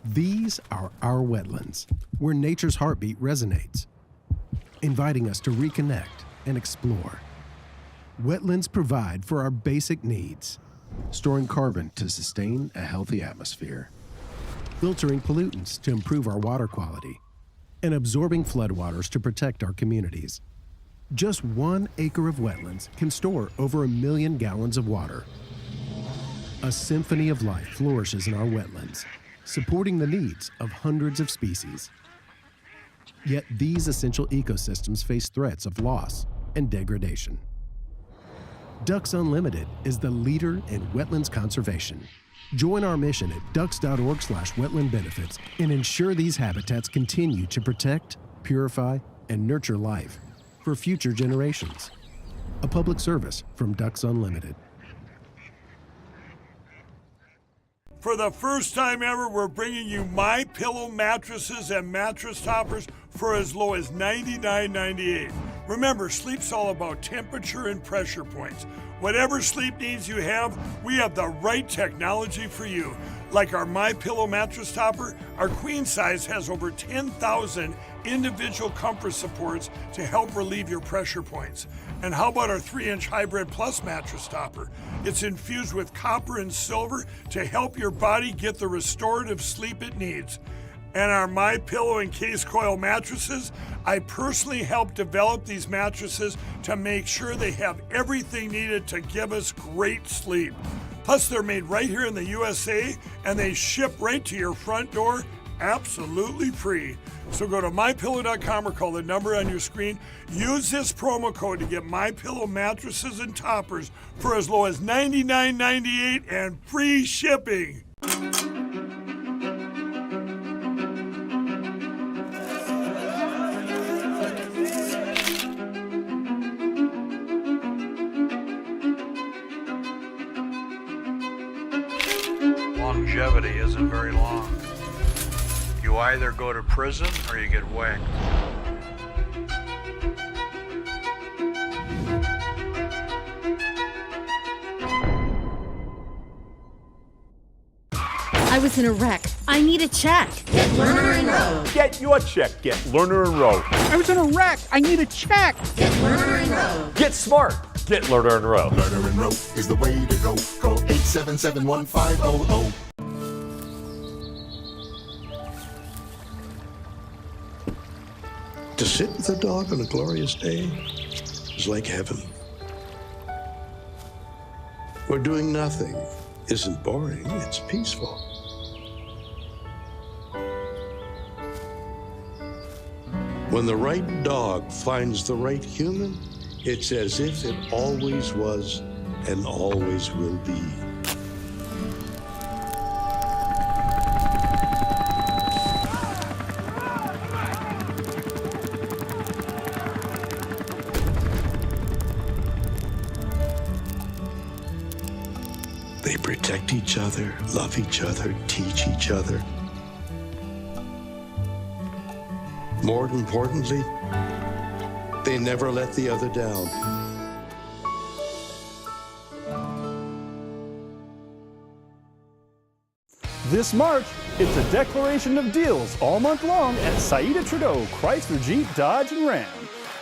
These are our wetlands, where nature's heartbeat resonates, inviting us to reconnect and explore. Wetlands provide for our basic needs, storing carbon to sustain a healthy atmosphere, filtering pollutants to improve our water quality, and absorbing floodwaters to protect our communities. Just 1 acre of wetlands can store over 1 million gallons of water. A symphony of life flourishes in our wetlands, supporting the needs of hundreds of species. Yet these essential ecosystems face threats of loss and degradation. Ducks Unlimited is the leader in wetlands conservation. Join our mission at ducks.org/wetland benefits and ensure these habitats continue to protect, purify, and nurture life for future generations. A public service from Ducks Unlimited. For the first time ever, we're bringing you MyPillow mattresses and mattress toppers for as low as $99.98. Remember, sleep's all about temperature and pressure points. Whatever sleep needs you have, we have the right technology for you. Like our MyPillow mattress topper, our queen size has over 10,000 individual comfort supports to help relieve your pressure points. And how about our 3-inch Hybrid Plus mattress topper? It's infused with copper and silver to help your body get the restorative sleep it needs. And our MyPillow and Case Coil mattresses, I personally helped develop these mattresses to make sure they have everything needed to give us great sleep. Plus, they're made right here in the USA, and they ship right to your front door, absolutely free. So go to MyPillow.com or call the number on your screen. Use this promo code to get MyPillow mattresses and toppers for as low as $99.98 and free shipping. Longevity isn't very long. You either go to prison or you get whacked. I was in a wreck. I need a check. Get Lerner and Rowe. Get your check. Get Lerner and Rowe. I was in a wreck. I need a check. Get Lerner and Rowe. Get smart. Get Lerner and Rowe. Lerner and Rowe is the way to go. Call 877-1500. To sit with a dog on a glorious day is like heaven. Where doing nothing isn't boring, it's peaceful. When the right dog finds the right human, it's as if it always was and always will be. They protect each other, love each other, teach each other. More importantly, they never let the other down. This March, it's a declaration of deals all month long at Saida Trudeau Chrysler, Jeep, Dodge, and Ram.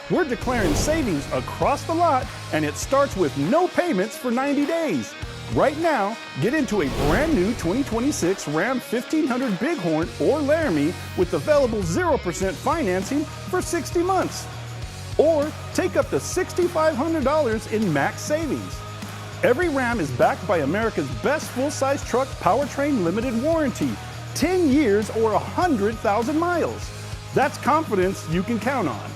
We're declaring savings across the lot, and it starts with no payments for 90 days. Right now, get into a brand new 2026 Ram 1500 Bighorn or Laramie with available 0% financing for 60 months. Or take up to $6,500 in max savings. Every Ram is backed by America's best full-size truck powertrain limited warranty, 10 years or 100,000 miles. That's confidence you can count on.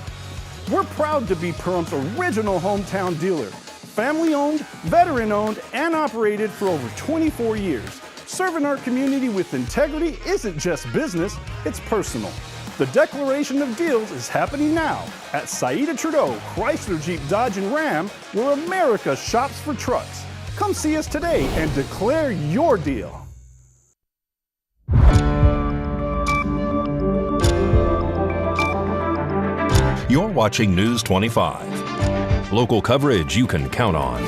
We're proud to be Pahrump's original hometown dealer. Family-owned, veteran-owned, and operated for over 24 years. Serving our community with integrity isn't just business, it's personal. The declaration of deals is happening now at Saida Trudeau Chrysler, Jeep, Dodge, and Ram, where America shops for trucks. Come see us today and declare your deal. You're watching News 25. Local coverage you can count on.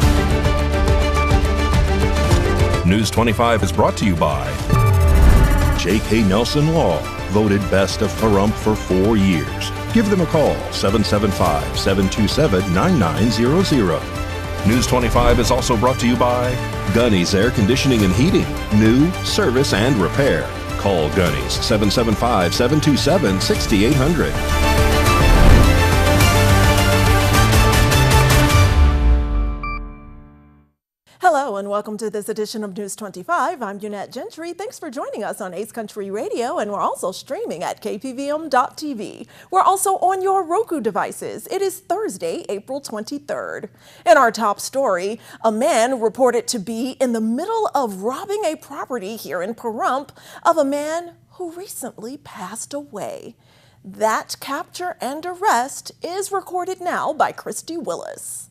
News 25 is brought to you by J.K. Nelson Law, voted best of Pahrump for 4 years. Give them a call, 775-727-9900. News 25 is also brought to you by Gunny's Air Conditioning and Heating. New, service, and repair. Call Gunny's, 775-727-6800. Hello and welcome to this edition of News 25. I'm Unette Gentry. Thanks for joining us on Ace Country Radio, and we're also streaming at KPVM-TV. We're also on your Roku devices. It is Thursday, April 23rd. In our top story, a man reported to be in the middle of robbing a property here in Pahrump of a man who recently passed away. That capture and arrest is recorded now by Cristy Willis.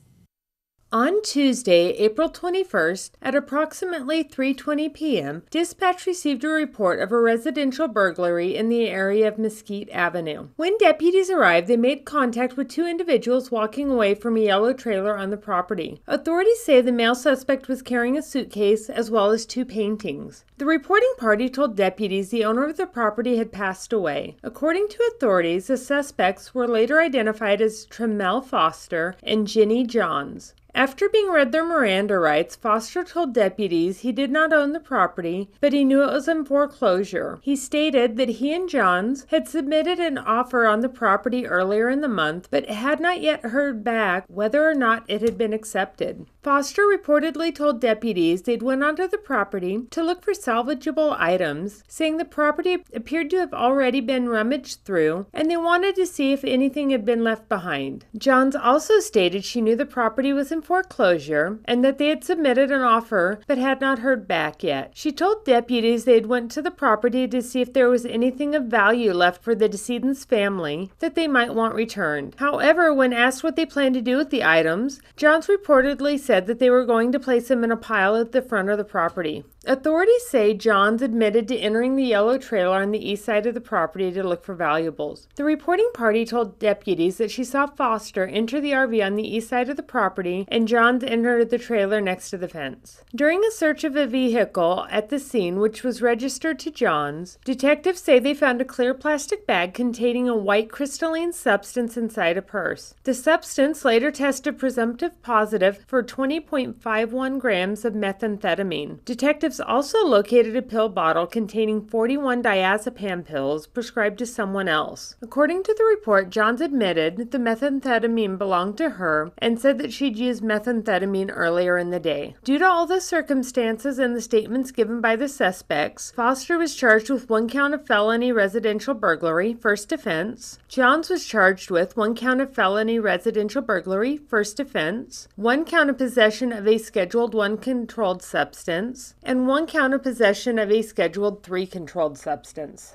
On Tuesday, April 21st, at approximately 3:20 p.m., dispatch received a report of a residential burglary in the area of Mesquite Avenue. When deputies arrived, they made contact with 2 individuals walking away from a yellow trailer on the property. Authorities say the male suspect was carrying a suitcase as well as 2 paintings. The reporting party told deputies the owner of the property had passed away. According to authorities, the suspects were later identified as Tremel Foster and Ginny Johns. After being read their Miranda rights, Foster told deputies he did not own the property, but he knew it was in foreclosure. He stated that he and Johns had submitted an offer on the property earlier in the month, but had not yet heard back whether or not it had been accepted. Foster reportedly told deputies they'd went onto the property to look for salvageable items, saying the property appeared to have already been rummaged through, and they wanted to see if anything had been left behind. Johns also stated she knew the property was in foreclosure and that they had submitted an offer but had not heard back yet. She told deputies they had went to the property to see if there was anything of value left for the decedent's family that they might want returned. However, when asked what they planned to do with the items, Johns reportedly said that they were going to place them in a pile at the front of the property. Authorities say Johns admitted to entering the yellow trailer on the east side of the property to look for valuables. The reporting party told deputies that she saw Foster enter the RV on the east side of the property and Johns entered the trailer next to the fence. During a search of a vehicle at the scene, which was registered to Johns, detectives say they found a clear plastic bag containing a white crystalline substance inside a purse. The substance later tested presumptive positive for 20.51 grams of methamphetamine. Detectives also located a pill bottle containing 41 diazepam pills prescribed to someone else. According to the report, Johns admitted the methamphetamine belonged to her and said that she'd used methamphetamine earlier in the day. Due to all the circumstances and the statements given by the suspects, Foster was charged with 1 count of felony residential burglary, first offense. Johns was charged with 1 count of felony residential burglary, first offense, 1 count of possession of a Scheduled 1 controlled substance, and 1 count of possession of a Scheduled 3 controlled substance.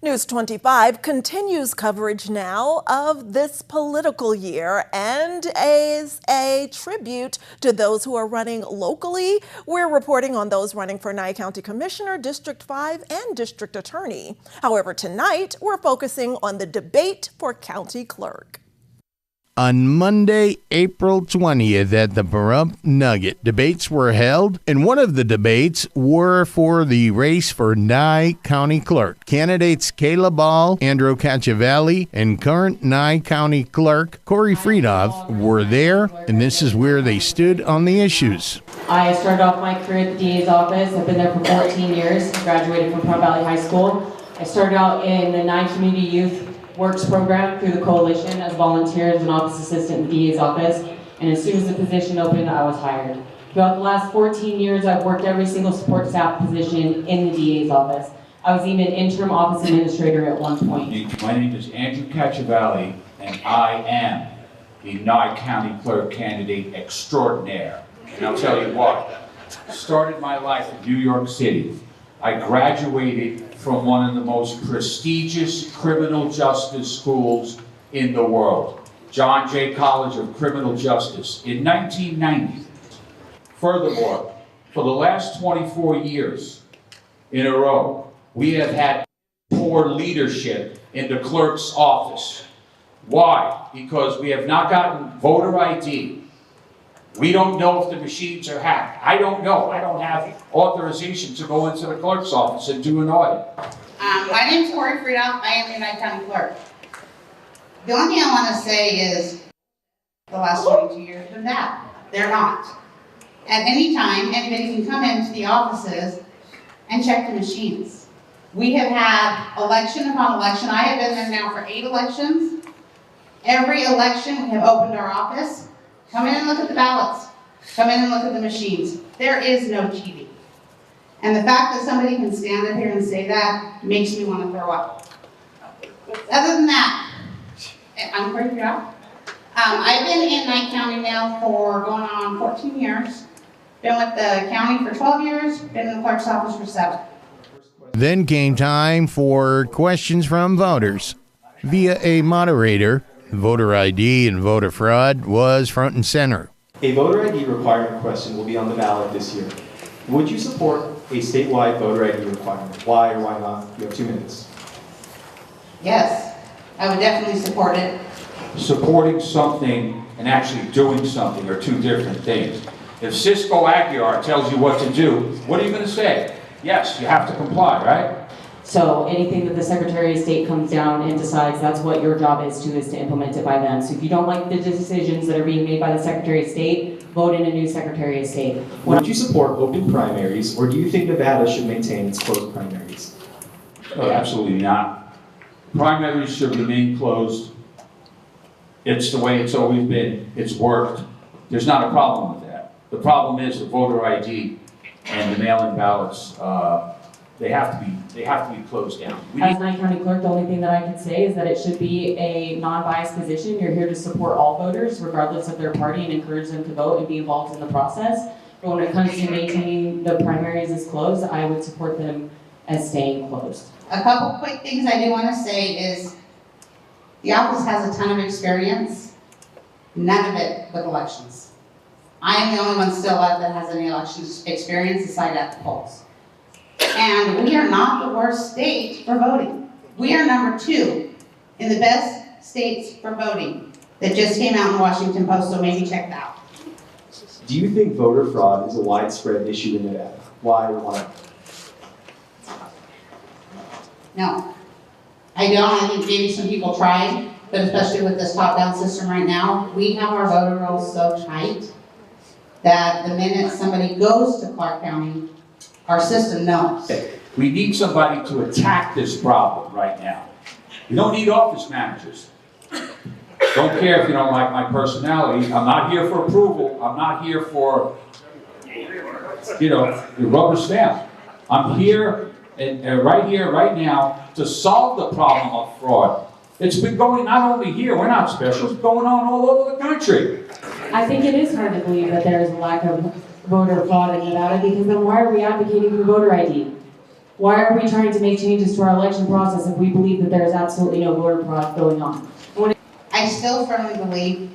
News 25 continues coverage now of this political year, and as a tribute to those who are running locally, we're reporting on those running for Nye County Commissioner, District 5, and District Attorney. However, tonight we're focusing on the debate for County Clerk. On Monday, April 20th at the Pahrump Nugget, debates were held, and one of the debates were for the race for Nye County Clerk. Candidates Kayla Ball, Andrew Cacciavelli, and current Nye County Clerk Corey Friedhoff were there, and this is where they stood on the issues. I started off my career at the DA's office. I've been there for 14 years, graduated from Pahrump Valley High School. I started out in the Nye Community Youth Works program through the coalition as volunteer as an office assistant in the DA's office, and as soon as the position opened, I was hired. Throughout the last 14 years, I've worked every single support staff position in the DA's office. I was even interim office administrator at one point. My name is Andrew Cacciavelli, and I am the Nye County Clerk candidate extraordinaire. And I'll tell you what, started my life in New York City. I graduated from one of the most prestigious criminal justice schools in the world, John Jay College of Criminal Justice, in 1990. Furthermore, for the last 24 years in a row, we have had poor leadership in the clerk's office. Why? Because we have not gotten voter ID We don't know if the machines are hacked. I don't know. I don't have authorization to go into the clerk's office and do an audit. My name's Corey Friedel. I am the Nye County Clerk. The only thing I want to say is the last 22 years have been bad. They're not. At any time, anybody can come into the offices and check the machines. We have had election upon election. I have been there now for 8 elections. Every election, we have opened our office. Come in and look at the ballots. Come in and look at the machines. There is no cheating. And the fact that somebody can stand up here and say that makes me want to throw up. Other than that, I'm pretty proud. I've been in Nye County now for going on 14 years. Been with the county for 12 years. Been in the clerk's office for 7. Then came time for questions from voters. Via a moderator, voter ID and voter fraud was front and center. A voter ID requirement question will be on the ballot this year. Would you support a statewide voter ID requirement? Why or why not? You have 2 minutes. Yes, I would definitely support it. Supporting something and actually doing something are 2 different things. If Cisco Aguiar tells you what to do, what are you going to say? Yes, you have to comply, right? So anything that the Secretary of State comes down and decides, that's what your job is to implement it by them. So if you don't like the decisions that are being made by the Secretary of State, vote in a new Secretary of State. Would you support open primaries, or do you think Nevada should maintain its closed primaries? Oh, absolutely not. Primaries should remain closed. It's the way it's always been. It's worked. There's not a problem with that. The problem is the voter ID and the mail-in ballots. They have to be closed down. As Nye County Clerk, the only thing that I can say is that it should be a non-biased position. You're here to support all voters, regardless of their party, and encourage them to vote and be involved in the process. But when it comes to maintaining the primaries as closed, I would support them as staying closed. A couple quick things I do want to say is the office has a ton of experience, none of it with elections. I am the only one still left that has any elections experience aside at the polls. And we are not the worst state for voting. We are number 2 in the best states for voting that just came out in the Washington Post, so maybe check that out. Do you think voter fraud is a widespread issue in Nevada? Why or why not? No, I don't. I think maybe some people tried, but especially with this top-down system right now, we have our voter rolls so tight that the minute somebody goes to Clark County, our system knows. We need somebody to attack this problem right now. We don't need office managers. Don't care if you don't like my personality. I'm not here for approval. I'm not here for, the rubber stamp. I'm here, right here, right now, to solve the problem of fraud. It's been going not only here, we're not special, it's going on all over the country. I think it is hard to believe that there is a lack of voter fraud in Nevada, because then why are we advocating for voter ID? Why are we trying to make changes to our election process if we believe that there is absolutely no voter fraud going on? I still firmly believe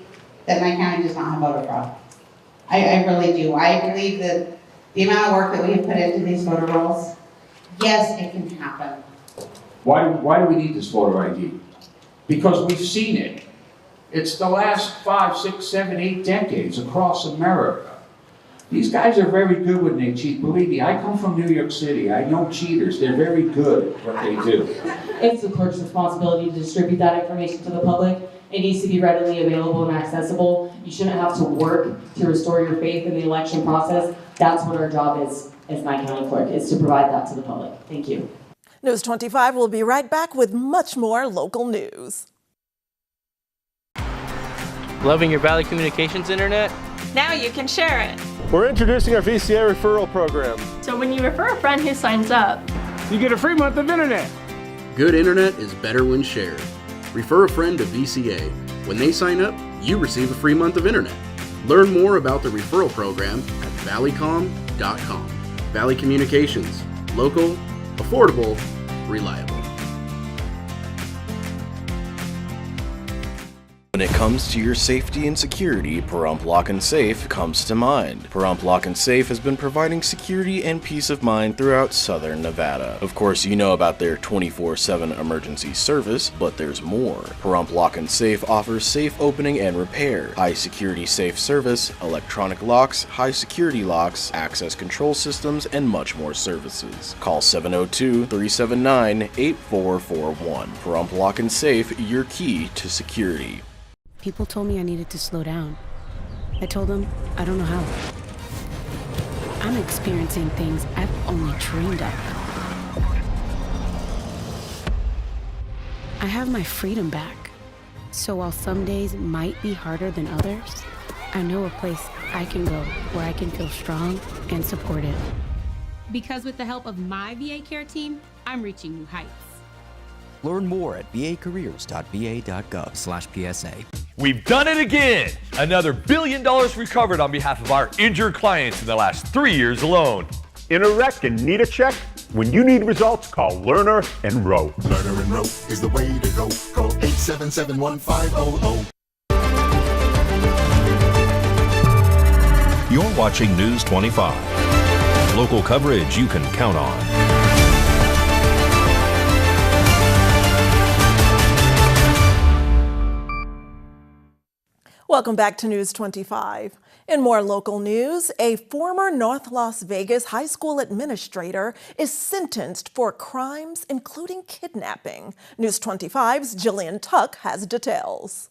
that Nye County does not have voter fraud. I really do. I believe that the amount of work that we have put into these voter rolls, yes, it can happen. Why do we need this voter ID? Because we've seen it. It's the last 5, 6, 7, 8 decades across America. These guys are very good when they cheat. Believe me, I come from New York City. I know cheaters. They're very good at what they do. It's the clerk's responsibility to distribute that information to the public. It needs to be readily available and accessible. You shouldn't have to work to restore your faith in the election process. That's what our job is as Nye County Clerk, is to provide that to the public. Thank you. News 25 will be right back with much more local news. Loving your Valley Communications internet? Now you can share it. We're introducing our VCA referral program. So when you refer a friend who signs up, you get a free month of internet. Good internet is better when shared. Refer a friend to VCA. When they sign up, you receive a free month of internet. Learn more about the referral program at valleycom.com. Valley Communications. Local, affordable, reliable. When it comes to your safety and security, Pahrump Lock and Safe comes to mind. Pahrump Lock and Safe has been providing security and peace of mind throughout southern Nevada. Of course, you know about their 24/7 emergency service, but there's more. Pahrump Lock and Safe offers safe opening and repair, high security safe service, electronic locks, high security locks, access control systems, and much more services. Call 702-379-8441. Pahrump Lock and Safe, your key to security. People told me I needed to slow down. I told them I don't know how. I'm experiencing things I've only dreamed of. I have my freedom back. So while some days might be harder than others, I know a place I can go where I can feel strong and supported. Because with the help of my VA care team, I'm reaching new heights. Learn more at vacareers.va.gov/PSA. We've done it again! Another $1 billion recovered on behalf of our injured clients in the last 3 years alone. In a wreck and need a check? When you need results, call Lerner and Rowe. Lerner and Rowe is the way to go. Call 877-1500. You're watching News 25. Local coverage you can count on. Welcome back to News 25. In more local news, a former North Las Vegas high school administrator is sentenced for crimes including kidnapping. News 25's Jillian Tuck has details.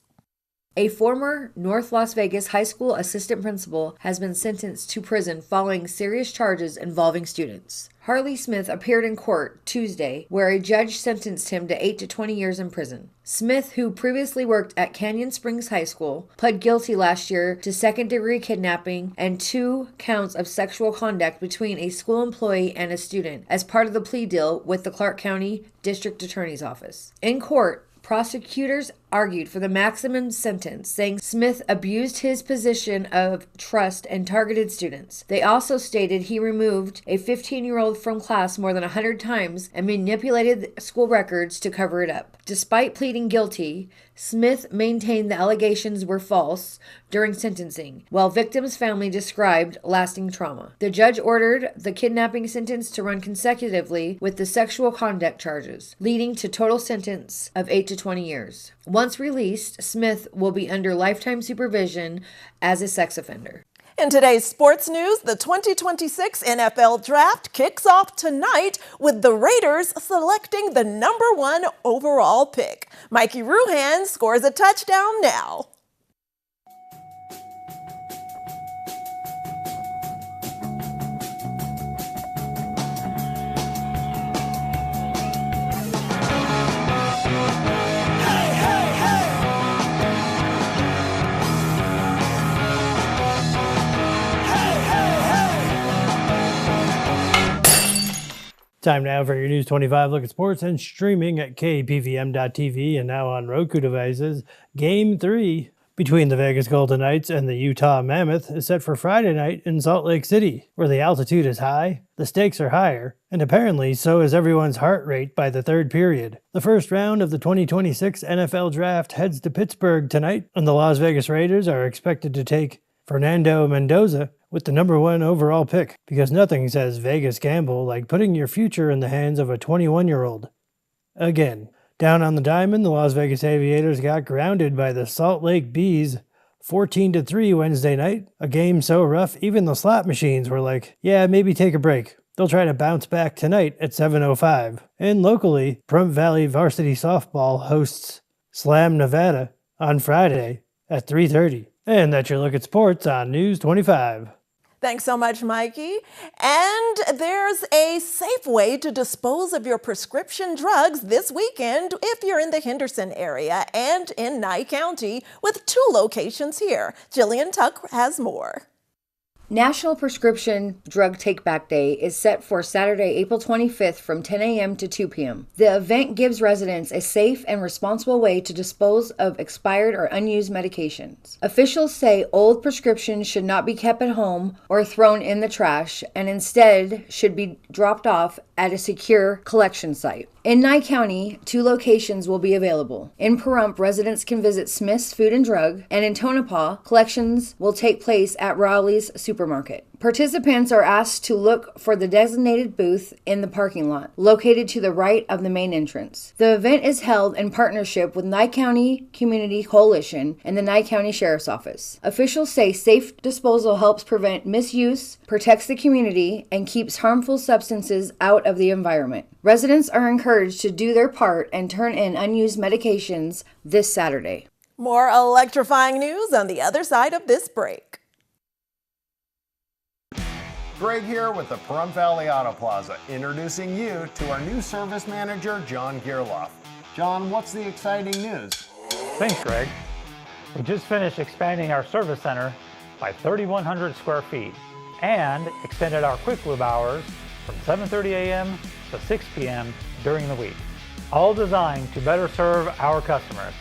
A former North Las Vegas high school assistant principal has been sentenced to prison following serious charges involving students. Harley Smith appeared in court Tuesday, where a judge sentenced him to 8 to 20 years in prison. Smith, who previously worked at Canyon Springs High School, pled guilty last year to second-degree kidnapping and 2 counts of sexual conduct between a school employee and a student as part of the plea deal with the Clark County District Attorney's Office. In court, prosecutors argued for the maximum sentence, saying Smith abused his position of trust and targeted students. They also stated he removed a 15-year-old from class more than 100 times and manipulated school records to cover it up. Despite pleading guilty, Smith maintained the allegations were false during sentencing, while victim's family described lasting trauma. The judge ordered the kidnapping sentence to run consecutively with the sexual conduct charges, leading to total sentence of 8 to 20 years. Once released, Smith will be under lifetime supervision as a sex offender. In today's sports news, the 2026 NFL Draft kicks off tonight with the Raiders selecting the #1 overall pick. Mikey Ruhan scores a touchdown now. Time now for your News 25 look at sports and streaming at KPVM.TV and now on Roku devices. Game 3 between the Vegas Golden Knights and the Utah Mammoth is set for Friday night in Salt Lake City, where the altitude is high, the stakes are higher, and apparently so is everyone's heart rate by the third period. The first round of the 2026 NFL Draft heads to Pittsburgh tonight, and the Las Vegas Raiders are expected to take Fernando Mendoza with the #1 overall pick, because nothing says Vegas gamble like putting your future in the hands of a 21-year-old. Again, down on the diamond, the Las Vegas Aviators got grounded by the Salt Lake Bees 14-3 Wednesday night, a game so rough even the slot machines were like, yeah, maybe take a break. They'll try to bounce back tonight at 7:05. And locally, Pahrump Valley Varsity Softball hosts Slam Nevada on Friday at 3:30. And that's your look at sports on News 25. Thanks so much, Mikey. And there's a safe way to dispose of your prescription drugs this weekend if you're in the Henderson area and in Nye County, with 2 locations here. Jillian Tuck has more. National Prescription Drug Take-Back Day is set for Saturday, April 25th from 10 a.m. to 2 p.m. The event gives residents a safe and responsible way to dispose of expired or unused medications. Officials say old prescriptions should not be kept at home or thrown in the trash, and instead should be dropped off at a secure collection site. In Nye County, 2 locations will be available. In Pahrump, residents can visit Smith's Food and Drug, and in Tonopah, collections will take place at Rowley's Supermarket. Participants are asked to look for the designated booth in the parking lot, located to the right of the main entrance. The event is held in partnership with Nye County Community Coalition and the Nye County Sheriff's Office. Officials say safe disposal helps prevent misuse, protects the community, and keeps harmful substances out of the environment. Residents are encouraged to do their part and turn in unused medications this Saturday. More electrifying news on the other side of this break. Greg here with the Pahrump Valley Auto Plaza, introducing you to our new service manager, John Gearloff. John, what's the exciting news? Thanks, Greg. We just finished expanding our service center by 3,100 square feet and extended our quick lube hours from 7:30 a.m. to 6 p.m. during the week, all designed to better serve our customers.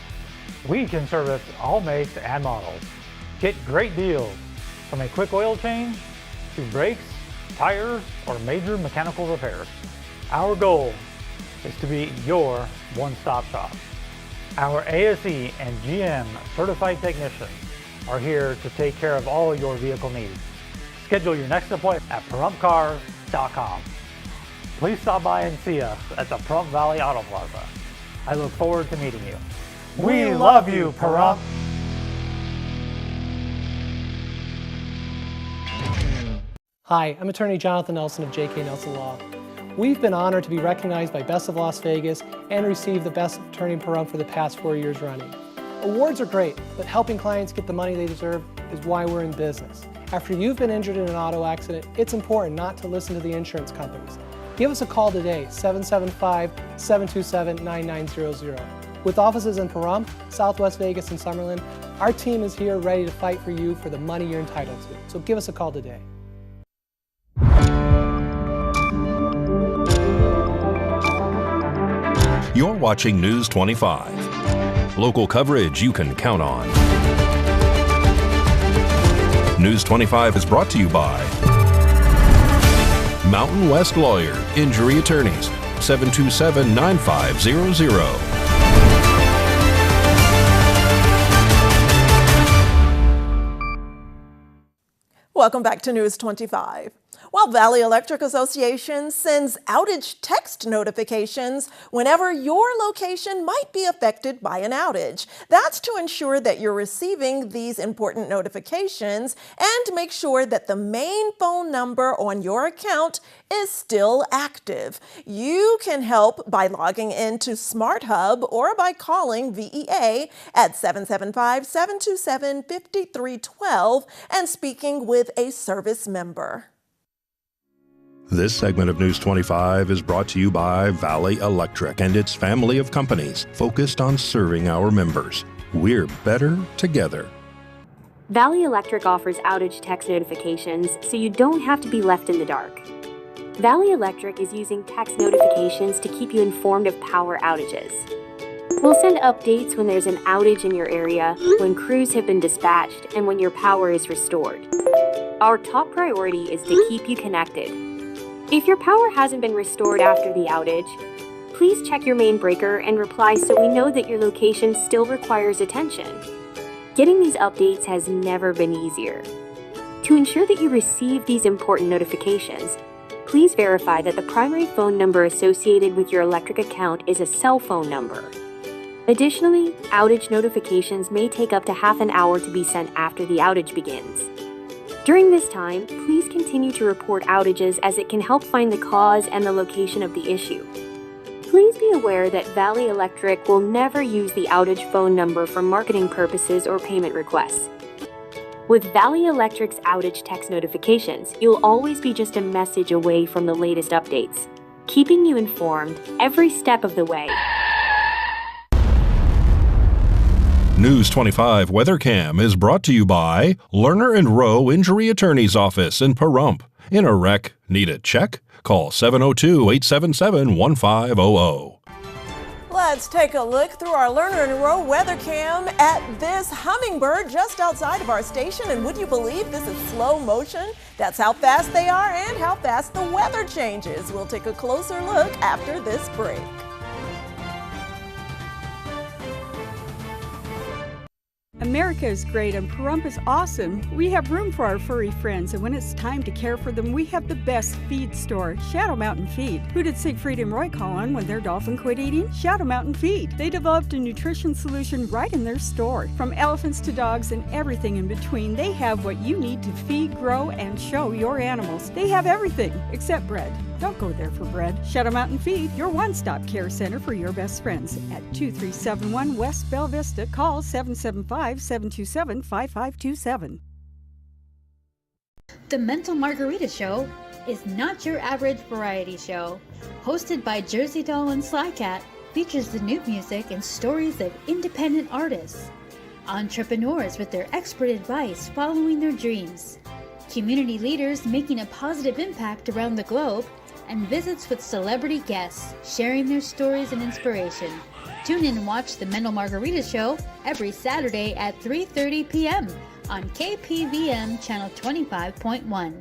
We can service all makes and models. Get great deals from a quick oil change to brakes, tires, or major mechanical repairs. Our goal is to be your one-stop shop. Our ASE and GM certified technicians are here to take care of all your vehicle needs. Schedule your next appointment at PahrumpCars.com. Please stop by and see us at the Pahrump Valley Auto Plaza. I look forward to meeting you. We love you, Pahrump! Hi, I'm attorney Jonathan Nelson of J.K. Nelson Law. We've been honored to be recognized by Best of Las Vegas and receive the Best Attorney in Pahrump for the past 4 years running. Awards are great, but helping clients get the money they deserve is why we're in business. After you've been injured in an auto accident, it's important not to listen to the insurance companies. Give us a call today, 775-727-9900. With offices in Pahrump, Southwest Vegas, and Summerlin, our team is here ready to fight for you for the money you're entitled to. So give us a call today. You're watching News 25. Local coverage you can count on. News 25 is brought to you by Mountain West Lawyer, Injury Attorneys, 727-9500. Welcome back to News 25. While Valley Electric Association sends outage text notifications whenever your location might be affected by an outage. That's to ensure that you're receiving these important notifications and make sure that the main phone number on your account is still active. You can help by logging into Smart Hub or by calling VEA at 775-727-5312 and speaking with a service member. This segment of News 25 is brought to you by Valley Electric and its family of companies focused on serving our members. We're better together. Valley Electric offers outage text notifications so you don't have to be left in the dark. Valley Electric is using text notifications to keep you informed of power outages. We'll send updates when there's an outage in your area, when crews have been dispatched, and when your power is restored. Our top priority is to keep you connected. If your power hasn't been restored after the outage, please check your main breaker and reply so we know that your location still requires attention. Getting these updates has never been easier. To ensure that you receive these important notifications, please verify that the primary phone number associated with your electric account is a cell phone number. Additionally, outage notifications may take up to half an hour to be sent after the outage begins. During this time, please continue to report outages as it can help find the cause and the location of the issue. Please be aware that Valley Electric will never use the outage phone number for marketing purposes or payment requests. With Valley Electric's outage text notifications, you'll always be just a message away from the latest updates, keeping you informed every step of the way. News 25 Weather Cam is brought to you by Lerner and Rowe Injury Attorney's Office in Pahrump. In a wreck, need a check? Call 702-877-1500. Let's take a look through our Lerner and Rowe weather cam at this hummingbird just outside of our station. And would you believe this is slow motion? That's how fast they are and how fast the weather changes. We'll take a closer look after this break. America is great and Pahrump is awesome. We have room for our furry friends, and when it's time to care for them, we have the best feed store, Shadow Mountain Feed. Who did Siegfried and Roy call on when their dolphin quit eating? Shadow Mountain Feed. They developed a nutrition solution right in their store. From elephants to dogs and everything in between, they have what you need to feed, grow, and show your animals. They have everything except bread. Don't go there for bread. Shadow Mountain Feed, your one-stop care center for your best friends. At 2371 West Bell Vista, call 775-727-5527. The Mental Margarita Show is not your average variety show. Hosted by Jersey Doll and Slycat, features the new music and stories of independent artists, entrepreneurs with their expert advice following their dreams, community leaders making a positive impact around the globe, and visits with celebrity guests sharing their stories and inspiration. Tune in and watch the Mental Margarita Show every Saturday at 3:30 p.m. on KPVM Channel 25.1.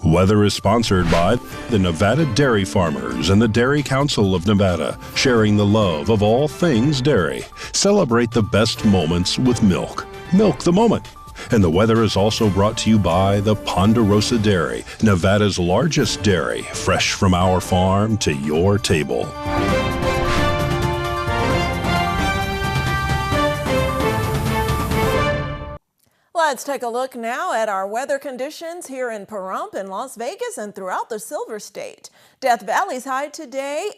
Weather is sponsored by the Nevada Dairy Farmers and the Dairy Council of Nevada, sharing the love of all things dairy. Celebrate the best moments with milk. Milk the moment. And the weather is also brought to you by the Ponderosa Dairy, Nevada's largest dairy, fresh from our farm to your table. Let's take a look now at our weather conditions here in Pahrump, in Las Vegas, and throughout the Silver State. Death Valley's high today,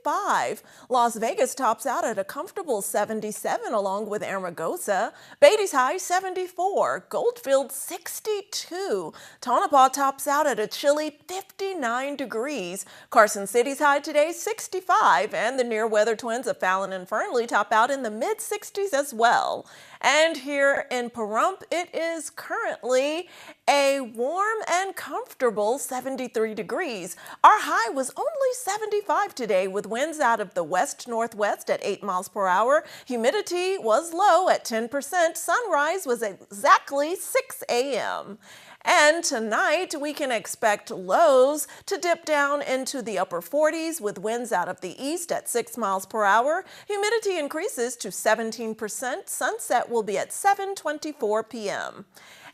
85. Las Vegas tops out at a comfortable 77 along with Amargosa. Beatty's high, 74. Goldfield, 62. Tonopah tops out at a chilly 59 degrees. Carson City's high today, 65. And the near weather twins of Fallon and Fernley top out in the mid-60s as well. And here in Pahrump, it is currently a warm and comfortable 73 degrees. Our high was only 75 today with winds out of the west-northwest at 8 miles per hour. Humidity was low at 10%. Sunrise was exactly 6 a.m. And tonight, we can expect lows to dip down into the upper 40s with winds out of the east at 6 miles per hour. Humidity increases to 17%. Sunset will be at 7:24 p.m.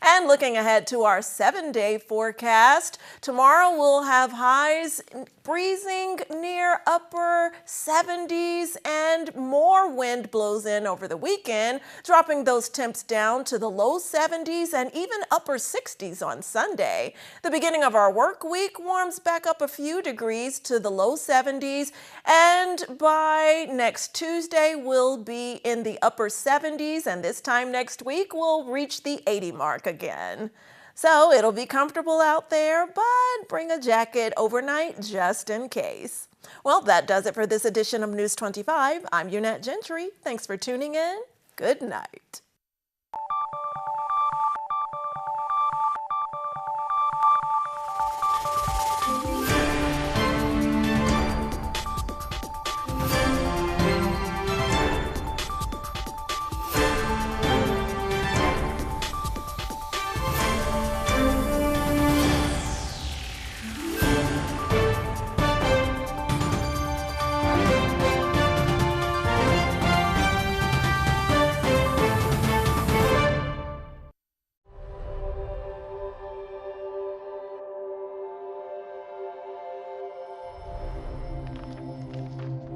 And looking ahead to our 7-day forecast, tomorrow we'll have highs breezing near upper 70s and more wind blows in over the weekend, dropping those temps down to the low 70s and even upper 60s on Sunday. The beginning of our work week warms back up a few degrees to the low 70s, and by next Tuesday we'll be in the upper 70s, and this time next week we'll reach the 80 mark again. So it'll be comfortable out there, but bring a jacket overnight just in case. Well, that does it for this edition of News 25. I'm Unette Gentry. Thanks for tuning in. Good night.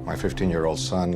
My 15-year-old son